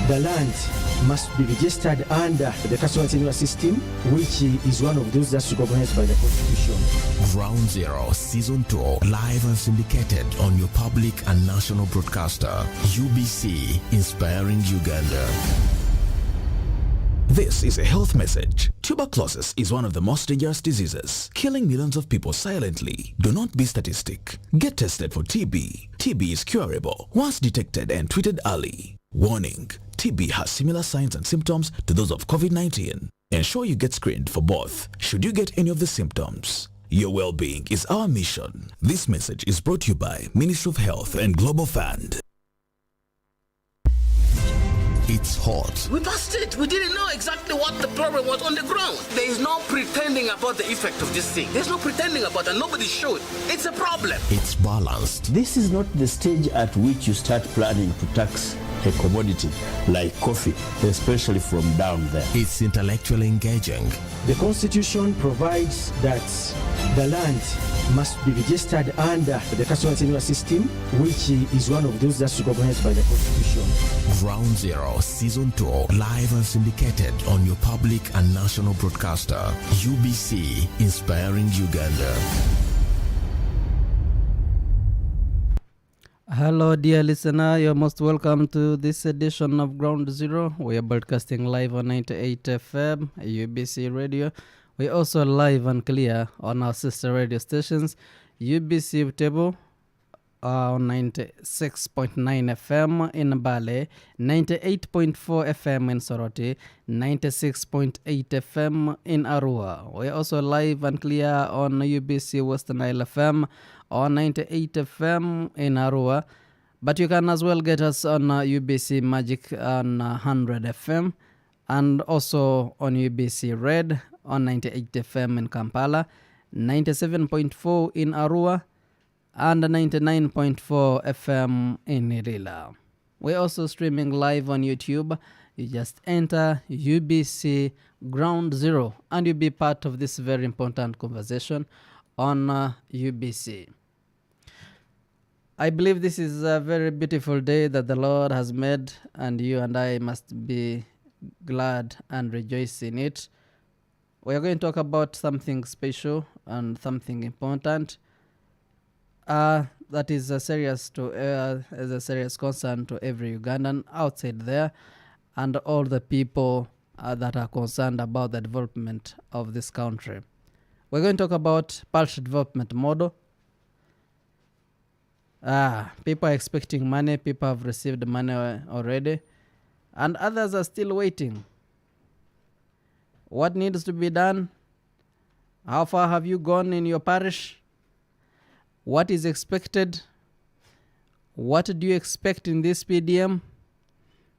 the land must be registered under the Customer Tenure System, which is one of those that's recognized by the Constitution. Ground Zero Season 2, live and syndicated on your public and national broadcaster, UBC, inspiring Uganda. This is a health message. Tuberculosis is one of the most dangerous diseases, killing millions of people silently. Do not be statistic. Get tested for TB. TB is curable once detected and treated early. Warning: TB has similar signs and symptoms to those of COVID-19. Ensure you get screened for both should you get any of the symptoms. Your well-being is our mission. This message is brought to you by Ministry of Health and Global Fund. It's hot. We passed it. We didn't know exactly what the problem was on the ground. There is no pretending about the effect of this thing. There's no pretending about it. Nobody showed. It's a problem. It's balanced. This is not the stage at which you start planning to tax a commodity like coffee, especially from down there. It's intellectually engaging. The Constitution provides that the land must be registered under the Customer Tenure System, which is one of those that's recognized by the Constitution. Ground Zero Season 2, live and syndicated on your public and national broadcaster, UBC, inspiring Uganda. Hello dear listener, you're most welcome to this edition of Ground Zero. We are broadcasting live on 98 FM, UBC Radio. We're also live and clear on our sister radio stations, UBC Butebo on 96.9 FM in Bale, 98.4 FM in Soroti, 96.8 FM in Arua. We're also live and clear on UBC Western Nile FM on 98 FM in Arua. But you can as well get us on UBC Magic on 100 FM and also on UBC Red on 98 FM in Kampala, 97.4 in Arua, and 99.4 FM in Nile. We're also streaming live on YouTube. You just enter UBC Ground Zero and you'll be part of this very important conversation on UBC. I believe this is a very beautiful day that the Lord has made, and you and I must be glad and rejoice in it. We are going to talk about something special and something important. That is a serious concern to every Ugandan outside there, and all the people that are concerned about the development of this country. We're going to talk about Parish development model. People are expecting money. People have received money already, and others are still waiting. What needs to be done? How far have you gone in your parish? What is expected? What do you expect in this PDM?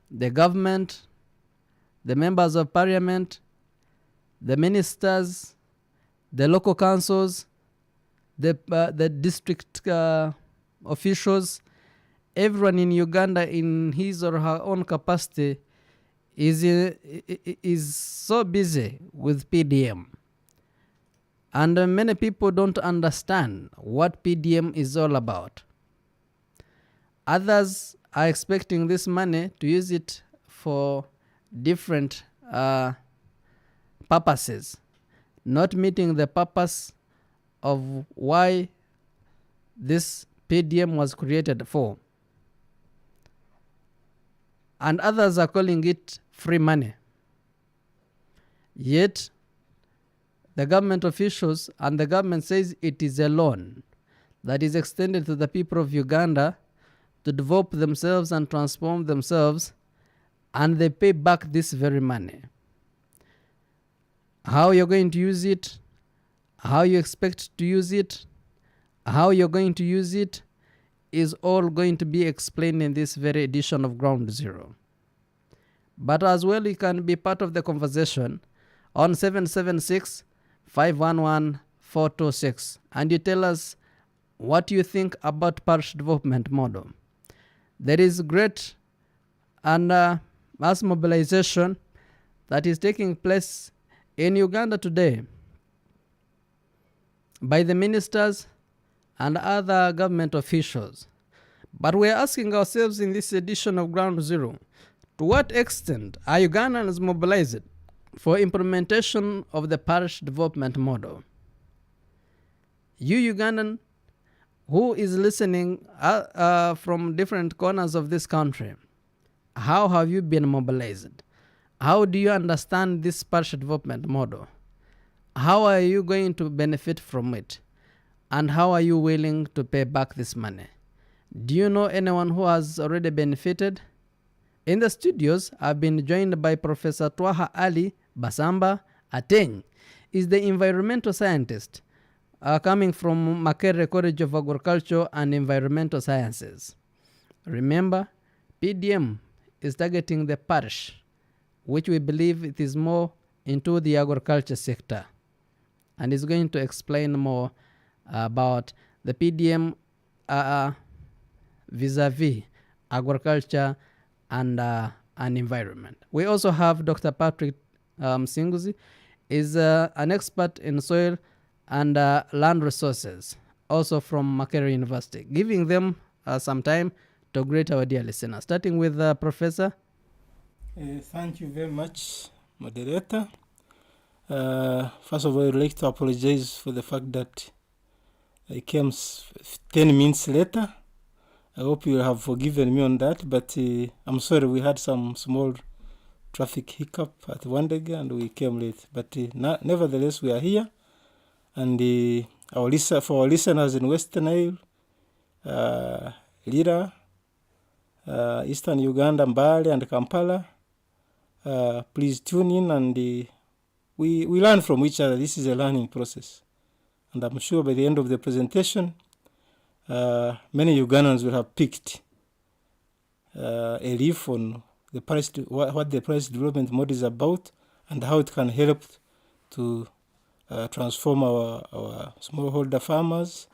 The government, the members of parliament, the ministers, the local councils, the district officials, everyone in Uganda in his or her own capacity is so busy with PDM. And many people don't understand what PDM is all about. Others are expecting this money to use it for different purposes, not meeting the purpose of why this PDM was created for. And others are calling it free money. Yet, the government officials and the government says it is a loan that is extended to the people of Uganda to develop themselves and transform themselves, and they pay back this very money. How you're going to use it, how you expect to use it, how you're going to use it is all going to be explained in this very edition of Ground Zero. But as well, you can be part of the conversation on 776-511-426, and you tell us what you think about parish development model. There is great and mass mobilization that is taking place in Uganda today by the ministers and other government officials. But we're asking ourselves in this edition of Ground Zero To what extent are Ugandans mobilized for implementation of the parish development model? You Ugandan who is listening from different corners of this country, how have you been mobilized? How do you understand this parish development model? How are you going to benefit from it? And how are you willing to pay back this money? Do you know anyone who has already benefited? In the studios, I've been joined by Professor Twaha Ali Basamba Ateng. Is the environmental scientist coming from Makerere College of Agriculture and Environmental Sciences. Remember, PDM is targeting the parish, which we believe it is more into the agriculture sector, and is going to explain more about the PDM vis-a-vis agriculture and environment. We also have Dr. Patrick Msinguzi, is an expert in soil and land resources, also from Makerere University, giving them some time to greet our dear listeners. Starting with Professor. Thank you very much, moderator. First of all, I'd like to apologize for the fact that I came 10 minutes later. I hope you have forgiven me on that, but I'm sorry, we had some small traffic hiccup at Wandega and we came late. But nevertheless, we are here. And for our listeners in Western Nile, Lira, Eastern Uganda, Mbale, and Kampala, please tune in and we learn from each other. This is a learning process. And I'm sure by the end of the presentation, many Ugandans will have picked a leaf on the price what the price development model is about and how it can help to transform our smallholder farmers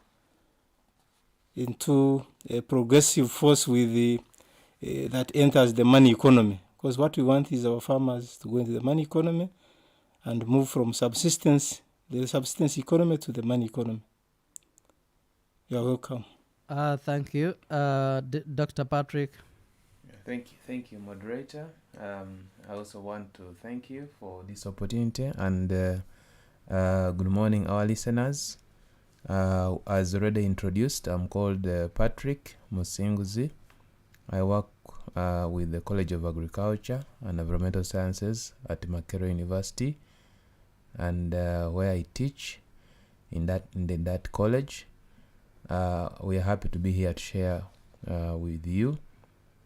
into a progressive force with that enters the money economy. Because what we want is our farmers to go into the money economy and move from the subsistence economy to the money economy. You're welcome. Thank you. Dr. Patrick. Thank you, moderator. I also want to thank you for this opportunity and good morning, our listeners. As already introduced, I'm called Patrick Musinguzi. I work with the College of Agriculture and Environmental Sciences at Makerere University, and where I teach in that college. We are happy to be here to share with you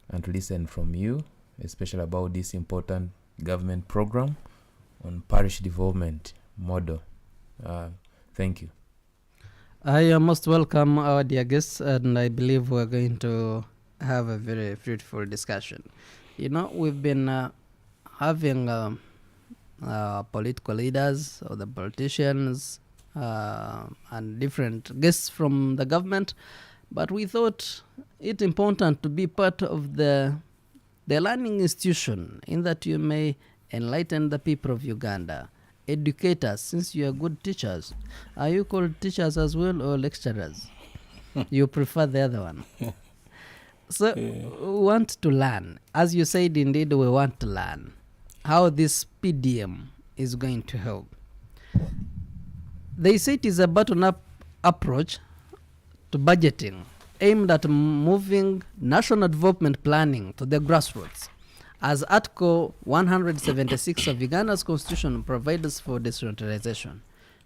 and to listen from you, especially about this important government program on parish development model. Thank you. I am most welcome, our dear guests, and I believe we're going to have a very fruitful discussion. You know, we've been having political leaders or the politicians and different guests from the government, but we thought it important to be part of the learning institution in that you may enlighten the people of Uganda, educate us, since you are good teachers. Are you called teachers as well or lecturers? You prefer the other one. So we want to learn. As you said, indeed, we want to learn how this PDM is going to help. They say it is a bottom-up approach to budgeting aimed at moving national development planning to the grassroots, as Article 176 of Uganda's constitution provides for decentralization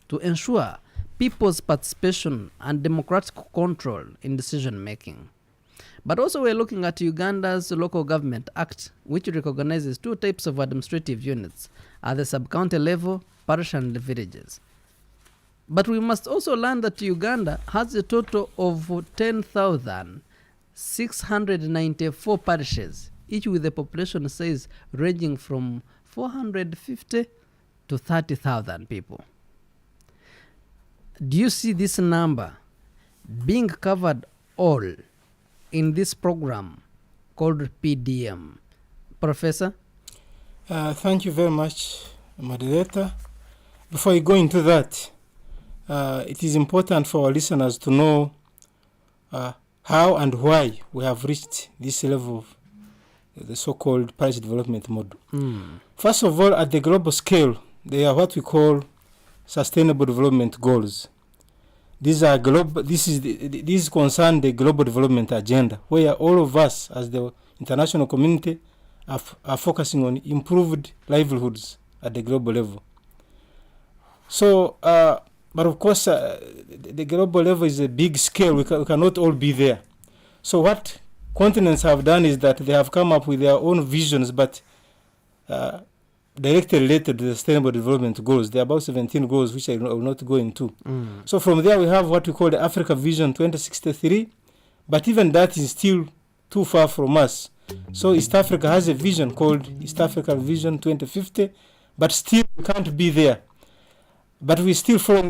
to ensure people's participation and democratic control in decision-making. But also we're looking at Uganda's Local Government Act, which recognizes two types of administrative units at the sub-county level, parish and villages. But we must also learn that Uganda has a total of 10,694 parishes, each with a population size ranging from 450 to 30,000 people. Do you see this number being covered all in this program called PDM? Professor? Thank you very much, moderator. Before I go into that, it is important for our listeners to know how and why we have reached this level of the so-called Parish development model. First of all, at the global scale, they are what we call sustainable development goals. These are global. These concern the global development agenda, where all of us, as the international community, are focusing on improved livelihoods at the global level. So, but of course, the global level is a big scale. We cannot all be there. So what continents have done is that they have come up with their own visions, but directly related to the Sustainable Development Goals. There are about 17 goals, which I will not go into. So from there, we have what we call the Africa Vision 2063, but even that is still too far from us. So East Africa has a vision called East Africa Vision 2050, but still we can't be there. But we are still following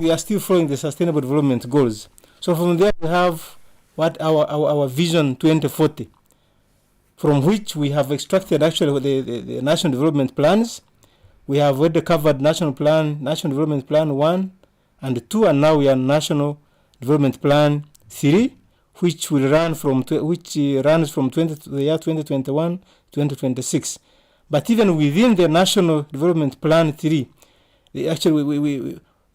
the Sustainable Development Goals. So from there, we have what our Vision 2040, from which we have extracted actually the national development plans. We have already covered National Development Plan 1 and 2, and now we are National Development Plan 3, which will run from the year 2021 to 2026. But even within the National Development Plan 3, the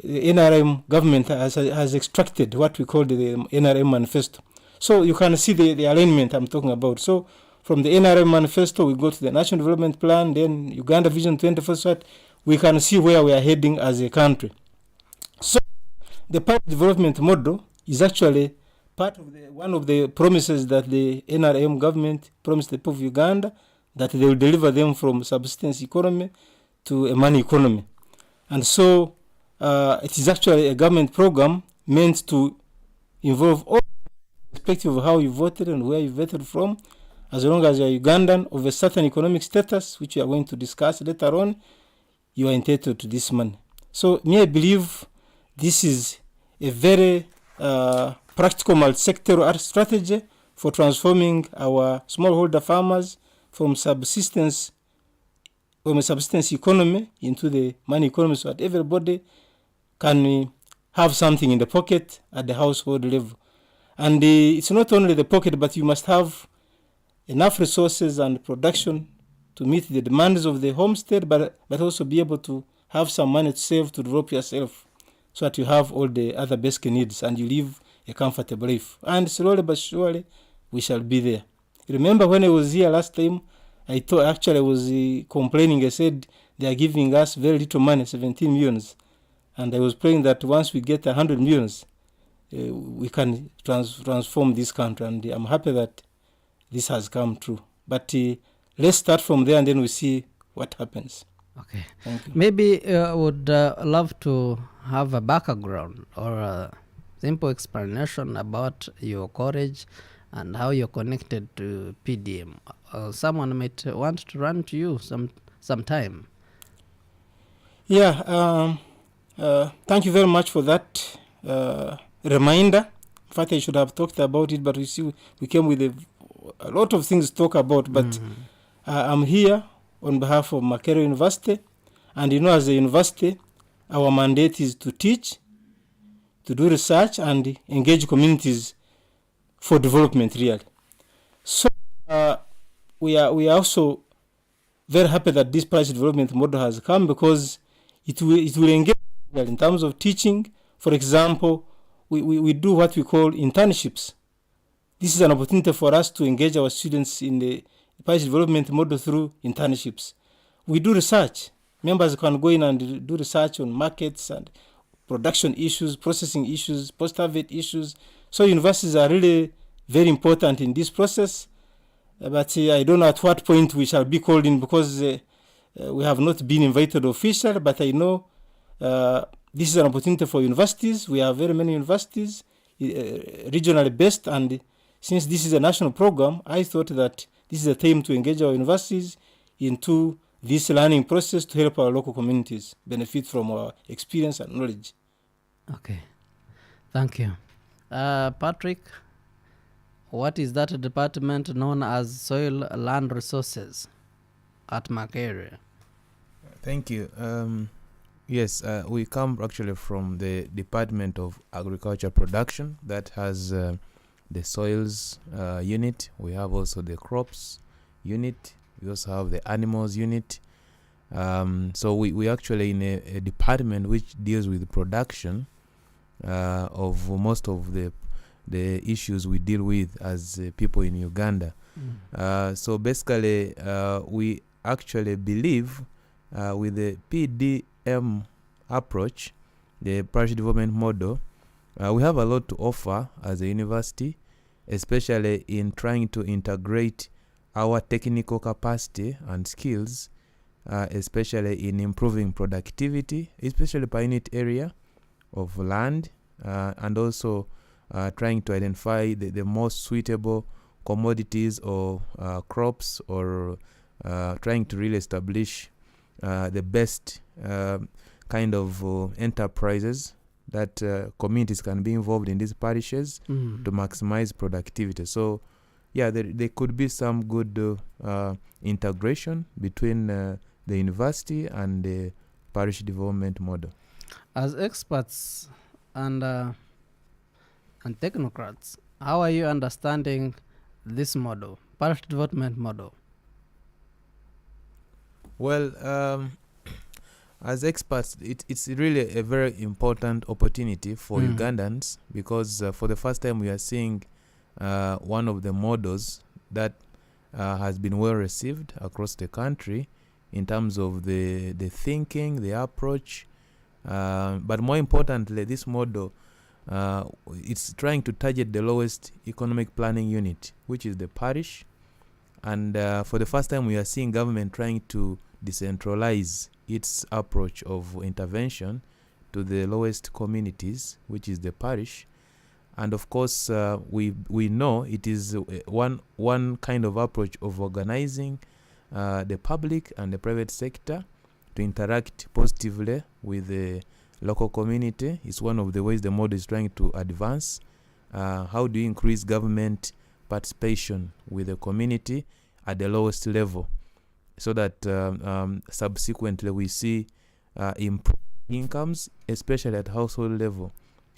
NRM government has extracted what we call the NRM manifesto. So you can see the alignment I'm talking about. So from the NRM manifesto, we go to the National Development Plan, then Uganda Vision 2040. We can see where we are heading as a country. So the Parish development model is actually part of one of the promises that the NRM government promised the people of Uganda, that they will deliver them from subsistence economy to a money economy. And so it is actually a government program meant to involve all, irrespective of how you voted and where you voted from. As long as you are Ugandan of a certain economic status, which we are going to discuss later on, you are entitled to this money. So I believe this is a very practical multi-sectoral strategy for transforming our smallholder farmers from a subsistence economy into the money economy, so that everybody can have something in the pocket at the household level. And it's not only the pocket, but you must have enough resources and production to meet the demands of the homestead, but also be able to have some money to save to develop yourself, so that you have all the other basic needs and you live a comfortable life. And slowly but surely, we shall be there. Remember when I was here last time, I was complaining. I said they are giving us very little money, 17 millions. And I was praying that once we get 100 millions, we can transform this country. And I'm happy that this has come true. But let's start from there and then we see what happens. Okay. Thank you. Maybe I would love to have a background or a simple explanation about your college and how you're connected to PDM. Someone might want to run to you sometime. Yeah. Thank you very much for that reminder. In fact, I should have talked about it, but we came with a lot of things to talk about. But I'm here on behalf of Makerere University. And as a university, our mandate is to teach, to do research, and engage communities for development, really. So we are also very happy that this Parish development model has come, because it will engage in terms of teaching. For example, we do what we call internships. This is an opportunity for us to engage our students in the Parish development model through internships. We do research. Members can go in and do research on markets and production issues, processing issues, post-harvest issues. So universities are really very important in this process. But I don't know at what point we shall be called in, because we have not been invited officially. But I know this is an opportunity for universities. We have very many universities, regionally based. And since this is a national program, I thought that this is a time to engage our universities into this learning process to help our local communities benefit from our experience and knowledge. Okay. Thank you. Patrick, what is that department known as Soil Land Resources at Makerere? Thank you. Yes, we come actually from the Department of Agriculture Production that has the soils unit. We have also the crops unit, We also have the animals unit. So we actually in a department which deals with the production of most of the issues we deal with as people in Uganda. So basically, we actually believe with the PDM approach, the parish development model, we have a lot to offer as a university, especially in trying to integrate our technical capacity and skills, especially in improving productivity, especially per unit area of land, and also trying to identify the most suitable commodities or crops, or trying to really establish the best kind of enterprises that communities can be involved in these parishes to maximize productivity. So yeah, there could be some good integration between the university and the parish development model. As experts and technocrats, how are you understanding this model, parish development model? Well, as experts, it's really a very important opportunity for Ugandans, because for the first time we are seeing one of the models that has been well received across the country in terms of the thinking, the approach, but more importantly, this model it's trying to target the lowest economic planning unit, which is the parish. And for the first time we are seeing government trying to decentralize its approach of intervention to the lowest communities, which is the parish. And of course, we know it is one kind of approach of organizing the public and the private sector to interact positively with the local community. It's one of the ways the model is trying to advance. How do you increase government participation with the community at the lowest level, so that subsequently we see improved incomes, especially at household level?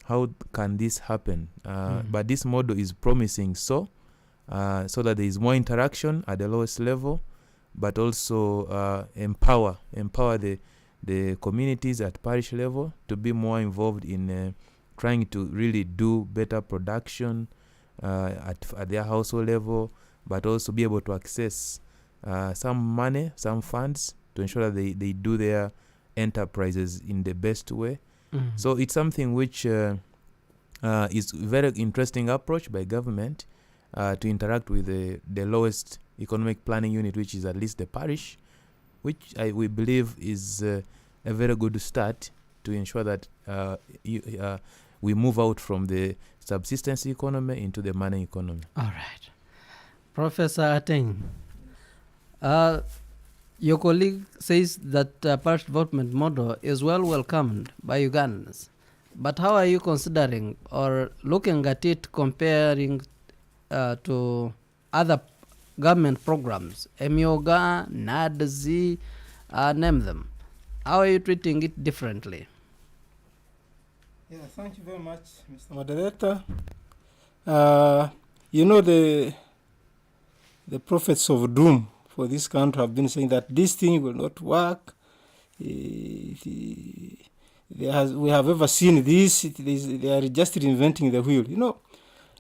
How can this happen? But this model is promising so that there is more interaction at the lowest level, but also empower the communities at parish level to be more involved in trying to really do better production at their household level, but also be able to access some money, some funds to ensure that they do their enterprises in the best way. So it's something which is very interesting approach by government to interact with the lowest economic planning unit, which is at least the parish, which we believe is a very good start to ensure that we move out from the subsistence economy into the money economy. All right. Professor Ateng, your colleague says that parish development model is well welcomed by Ugandans. But how are you considering or looking at it, comparing to other government programs, Emyoga, NADZ, name them? How are you treating it differently? Yeah, thank you very much, Mr. Moderator. The prophets of doom for this country have been saying that this thing will not work. We have ever seen this. They are just reinventing the wheel.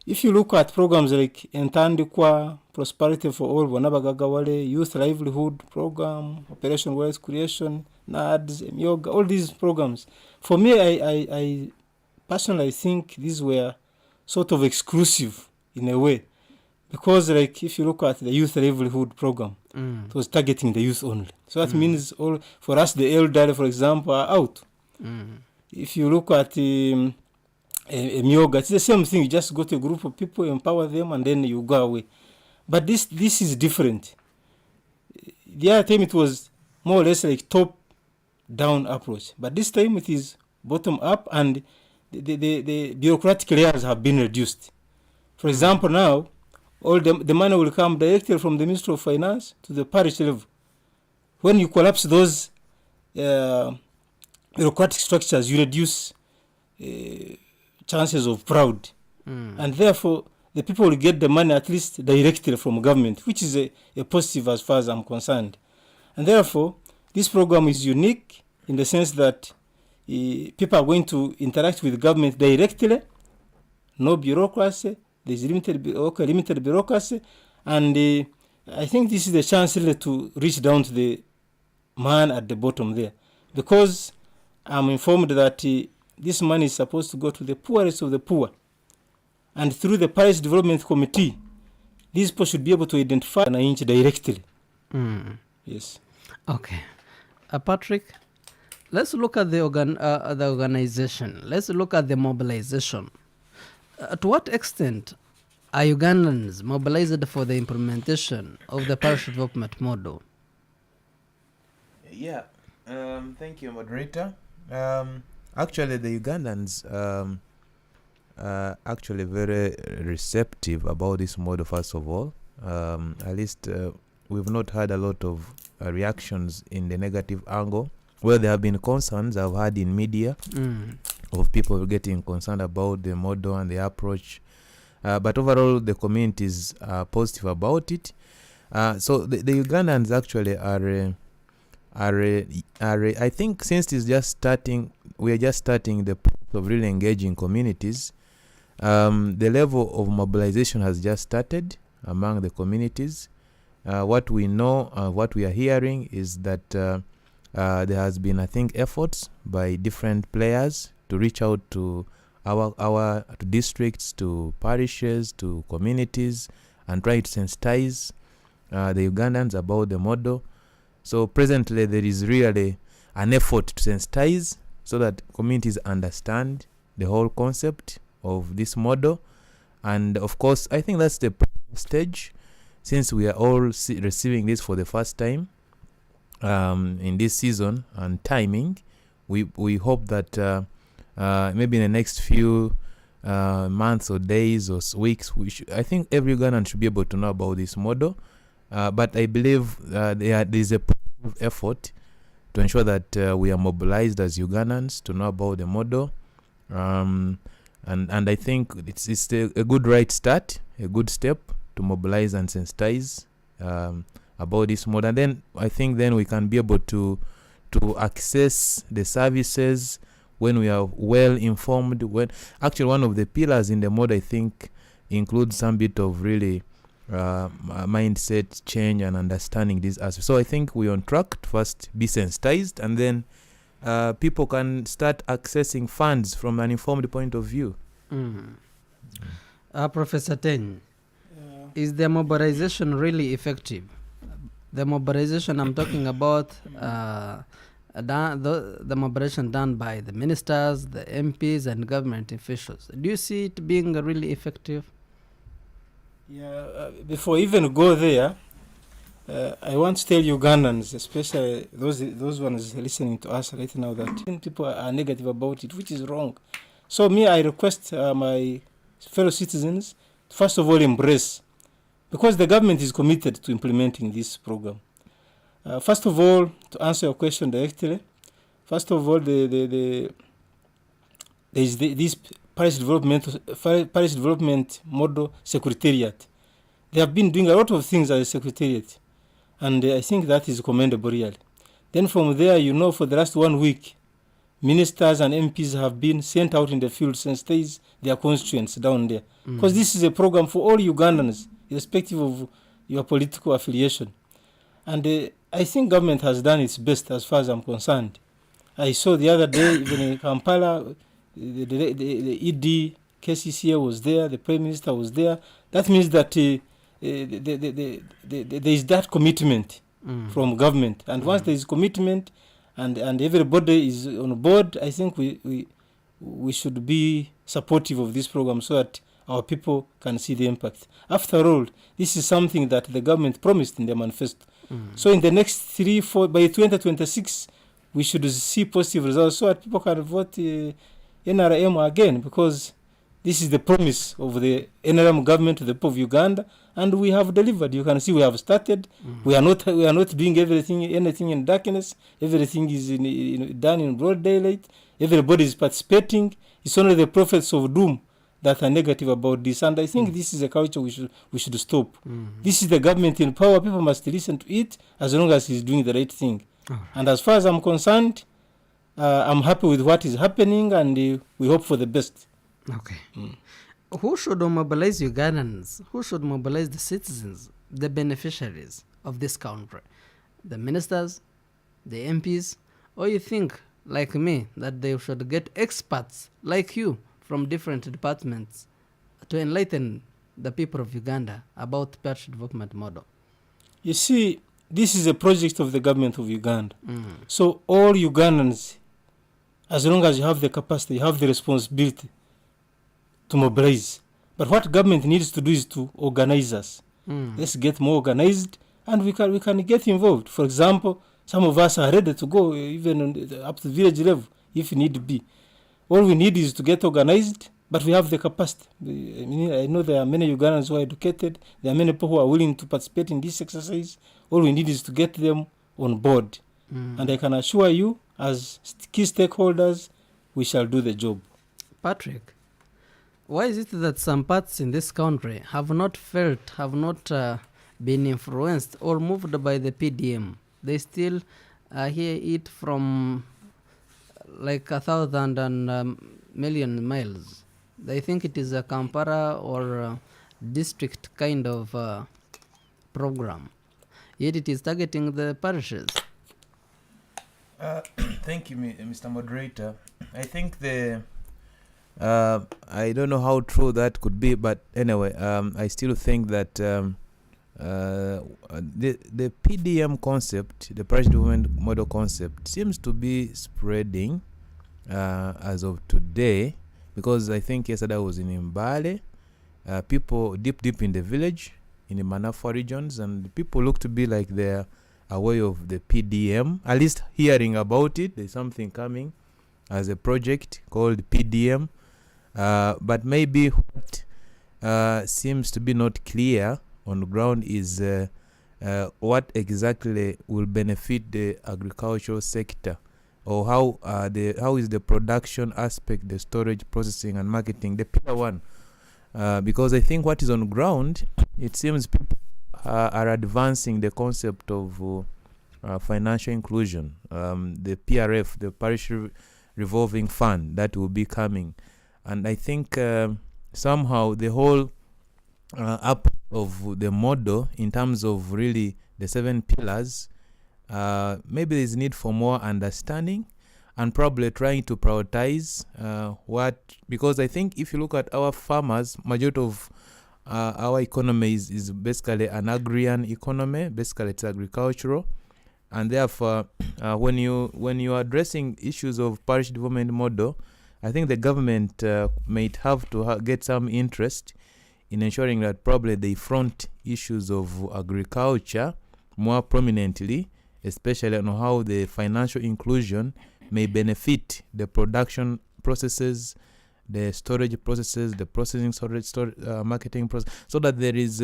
If you look at programs like Entandikwa, Prosperity for All, Wanabagagawale, Youth Livelihood Program, Operation Wealth Creation, NADS, Yoga, all these programs, for me, I personally think these were sort of exclusive in a way. Because if you look at the Youth Livelihood Program, it was targeting the youth only. So that means for us, the elderly, for example, are out. If you look at Myoga, it's the same thing. You just go to a group of people, empower them, and then you go away. But this is different. The other time it was more or less like top-down approach. But this time it is bottom-up, and the bureaucratic layers have been reduced. For example, now, all the money will come directly from the Ministry of Finance to the parish level. When you collapse those bureaucratic structures, you reduce chances of fraud. And therefore, the people will get the money at least directly from government, which is a positive as far as I'm concerned. And therefore, this program is unique in the sense that people are going to interact with government directly, no bureaucracy, there's limited bureaucracy, and I think this is the chance really to reach down to the man at the bottom there, because I'm informed that this money is supposed to go to the poorest of the poor, and through the Parish Development Committee, these people should be able to identify an inch directly. Yes. Okay. Patrick, let's look at the organization. Let's look at the mobilization. To what extent are Ugandans mobilized for the implementation of the parish development model? Yeah, thank you, moderator. Actually, the Ugandans are actually very receptive about this model, first of all. At least we've not had a lot of reactions in the negative angle. Well, there have been concerns I've had in media of people getting concerned about the model and the approach. But overall, the communities are positive about it. So the Ugandans actually are I think since it's just starting, we are just starting the process of really engaging communities. The level of mobilization has just started among the communities. What we know, what we are hearing is that there has been, I think, efforts by different players to reach out to our to districts, to parishes, to communities, and try to sensitize the Ugandans about the model. So presently there is really an effort to sensitize so that communities understand the whole concept of this model. And of course, I think that's the stage, since we are all receiving this for the first time in this season and timing. We hope that maybe in the next few months or days or weeks, I think every Ugandan should be able to know about this model. But I believe there is a effort to ensure that we are mobilized as Ugandans to know about the model. And I think it's a good right start, a good step to mobilize and sensitize about this model. And then I think then we can be able to access the services when we are well informed. When actually one of the pillars in the model, I think, includes some bit of really mindset change and understanding these aspects. So I think we're on track to first be sensitized, and then people can start accessing funds from an informed point of view. Professor Ten, is the mobilization really effective? The mobilization I'm talking about, the mobilization done by the ministers, the MPs, and government officials. Do you see it being really effective? Yeah, before I even go there, I want to tell Ugandans, especially those ones listening to us right now, that people are negative about it, which is wrong. So I request my fellow citizens to first of all embrace, because the government is committed to implementing this program. First of all, to answer your question directly, first of all, there is this Parish Development Model Secretariat. They have been doing a lot of things as a secretariat, and I think that is commendable, really. Then from there, for the last 1 week, ministers and MPs have been sent out in the field since their constituents down there. Because this is a program for all Ugandans, irrespective of your political affiliation. And I think government has done its best as far as I'm concerned. I saw the other day, even in Kampala, the ED, KCCA was there, the Prime Minister was there. That means that there is that commitment from government. And once there is commitment and everybody is on board, I think we should be supportive of this program so that our people can see the impact. After all, this is something that the government promised in their manifesto. So in the next 3-4, by 2026, we should see positive results so that people can vote NRM again, because this is the promise of the NRM government to the people of Uganda, and we have delivered. You can see we have started. We are not doing anything in darkness. Everything is done in broad daylight. Everybody is participating. It's only the prophets of doom that are negative about this. And I think this is a culture we should stop. This is the government in power. People must listen to it as long as he's doing the right thing. And as far as I'm concerned, I'm happy with what is happening, and we hope for the best. Okay. Who should mobilize Ugandans? Who should mobilize the citizens, the beneficiaries of this country? The ministers, the MPs? Or you think, like me, that they should get experts like you from different departments to enlighten the people of Uganda about the parish development model? You see, this is a project of the government of Uganda. So all Ugandans, as long as you have the capacity, you have the responsibility to mobilize. But what government needs to do is to organize us. Let's get more organized, and we can get involved. For example, some of us are ready to go even up to village level if need be. All we need is to get organized, but we have the capacity. I know there are many Ugandans who are educated. There are many people who are willing to participate in this exercise. All we need is to get them on board. And I can assure you, as key stakeholders, we shall do the job. Patrick, why is it that some parts in this country have not been influenced or moved by the PDM? They still hear it from like 1,000 and million miles. They think it is a Kampala or a district kind of program. Yet it is targeting the parishes. Thank you, Mr. Moderator. I think I don't know how true that could be, but anyway, I still think that the PDM concept, the parish development model concept, seems to be spreading as of today, because I think yesterday I was in Mbale, people deep in the village, in the Manafwa regions, and people look to be like they're aware of the PDM, at least hearing about it. There's something coming as a project called PDM, but maybe what seems to be not clear on the ground is what exactly will benefit the agricultural sector, or how is the production aspect, the storage, processing and marketing, the pillar one, because I think what is on the ground, it seems people are advancing the concept of financial inclusion, the PRF, the Parish Revolving Fund, that will be coming. And I think somehow the whole up of the model in terms of really the 7 pillars, maybe there's need for more understanding and probably trying to prioritize because I think if you look at our farmers, majority of our economy is basically an agrarian economy. Basically, it's agricultural, and therefore, when you are addressing issues of parish development model, I think the government might have to get some interest in ensuring that probably they front issues of agriculture more prominently, especially on how the financial inclusion may benefit the production processes, the storage processes, the processing, marketing process, so that there is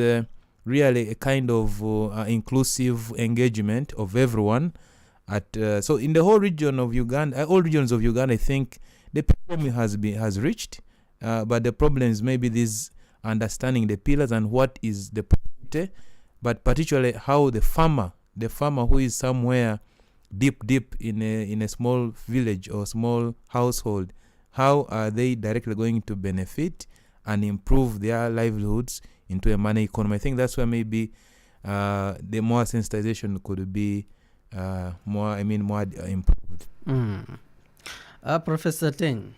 really a kind of inclusive engagement of everyone. So in the whole region of Uganda, all regions of Uganda, I think the PDM has reached, but the problem is maybe this understanding the pillars and what is the priority, but particularly how the farmer who is somewhere deep in a small village or small household, how are they directly going to benefit and improve their livelihoods into a money economy? I think that's where maybe the more sensitization could be more improved. Professor Ting,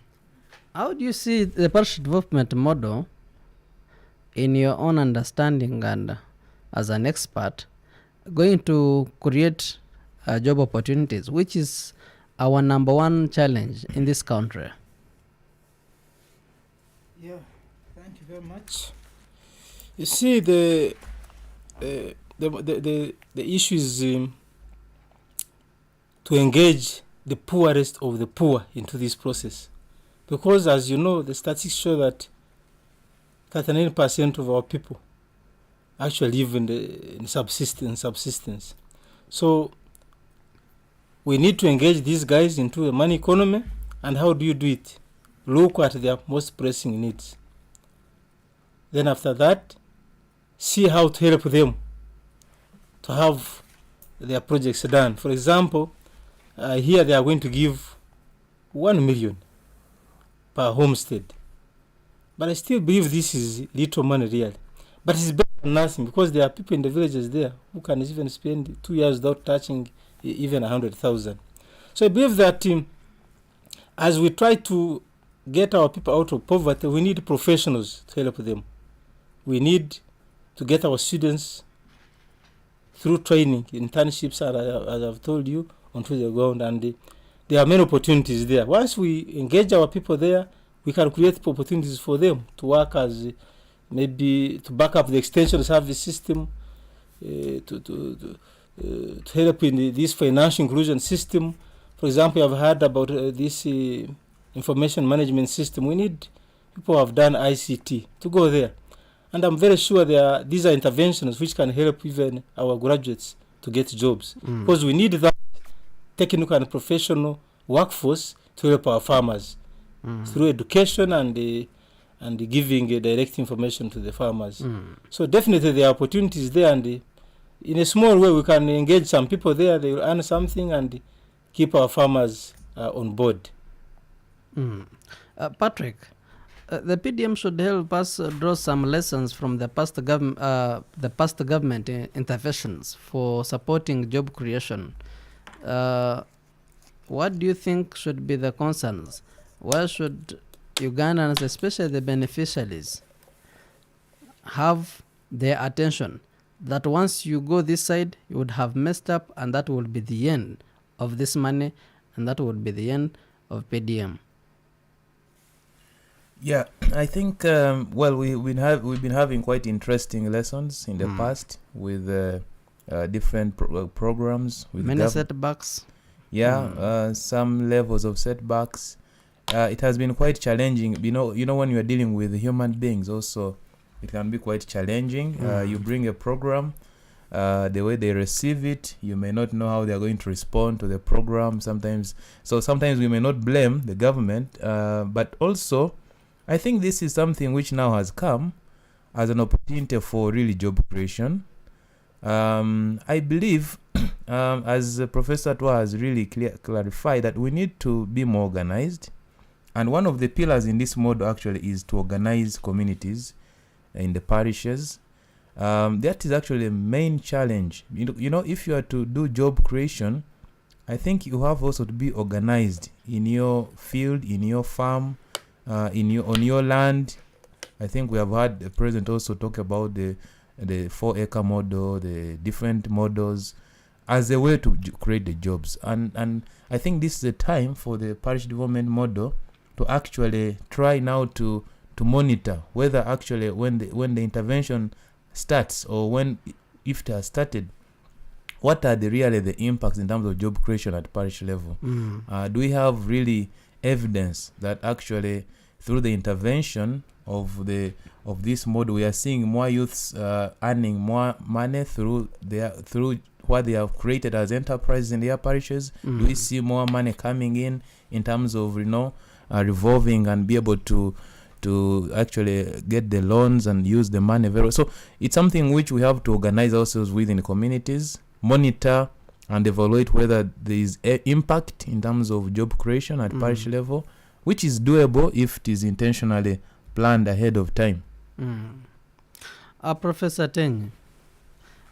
how do you see the parish development model in your own understanding and as an expert going to create job opportunities, which is our number one challenge in this country? Yeah, thank you very much. You see, the issue is to engage the poorest of the poor into this process, because as you know, the statistics show that 39% of our people actually live in subsistence. So we need to engage these guys into a money economy. And how do you do it? Look at their most pressing needs. Then after that, see how to help them to have their projects done. For example, here they are going to give 1 million per homestead. But I still believe this is little money really. But it's better than nothing, because there are people in the villages there who can even spend 2 years without touching even 100,000. So I believe that as we try to get our people out of poverty, we need professionals to help them. We need to get our students through training, internships, as I've told you, onto the ground, and there are many opportunities there. Once we engage our people there, we can create opportunities for them to work as maybe to back up the extension service system, to help in this financial inclusion system. For example, I've heard about this information management system. We need people who have done ICT to go there. And I'm very sure these are interventions which can help even our graduates to get jobs. Because we need that technical and professional workforce to help our farmers through education and giving direct information to the farmers. So definitely there are opportunities there, and in a small way we can engage some people there. They will earn something and keep our farmers on board. Patrick, the PDM should help us draw some lessons from the past government interventions for supporting job creation. What do you think should be the concerns? Where should Ugandans, especially the beneficiaries, have their attention? That once you go this side, you would have messed up, and that will be the end of this money, and that would be the end of PDM. Yeah, I think we've been having quite interesting lessons in the past with different programs with many setbacks. Yeah, some levels of setbacks. It has been quite challenging. You know, when you are dealing with human beings, also it can be quite challenging. You bring a program, the way they receive it, you may not know how they are going to respond to the program. Sometimes we may not blame the government, but also I think this is something which now has come as an opportunity for really job creation. I believe, as Professor Twa has really clarified, that we need to be more organized. And one of the pillars in this model actually is to organize communities in the parishes. That is actually a main challenge. You know, if you are to do job creation, I think you have also to be organized in your field, in your farm, on your land. I think we have had the president also talk about the 4-acre model, the different models as a way to create the jobs. And I think this is the time for the parish development model to actually try now to monitor whether actually when the intervention starts, or if it has started, what are really the impacts in terms of job creation at parish level? Do we have really evidence that actually through the intervention of this model we are seeing more youths earning more money through what they have created as enterprises in their parishes? Do we see more money coming in terms of revolving and be able to actually get the loans and use the money very well? So it's something which we have to organize ourselves within the communities, monitor and evaluate whether there is impact in terms of job creation at parish level, which is doable if it is intentionally planned ahead of time. Professor Teng,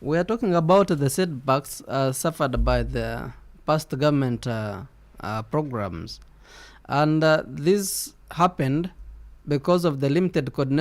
we are talking about the setbacks suffered by the past government programs, and this happened because of the limited coordination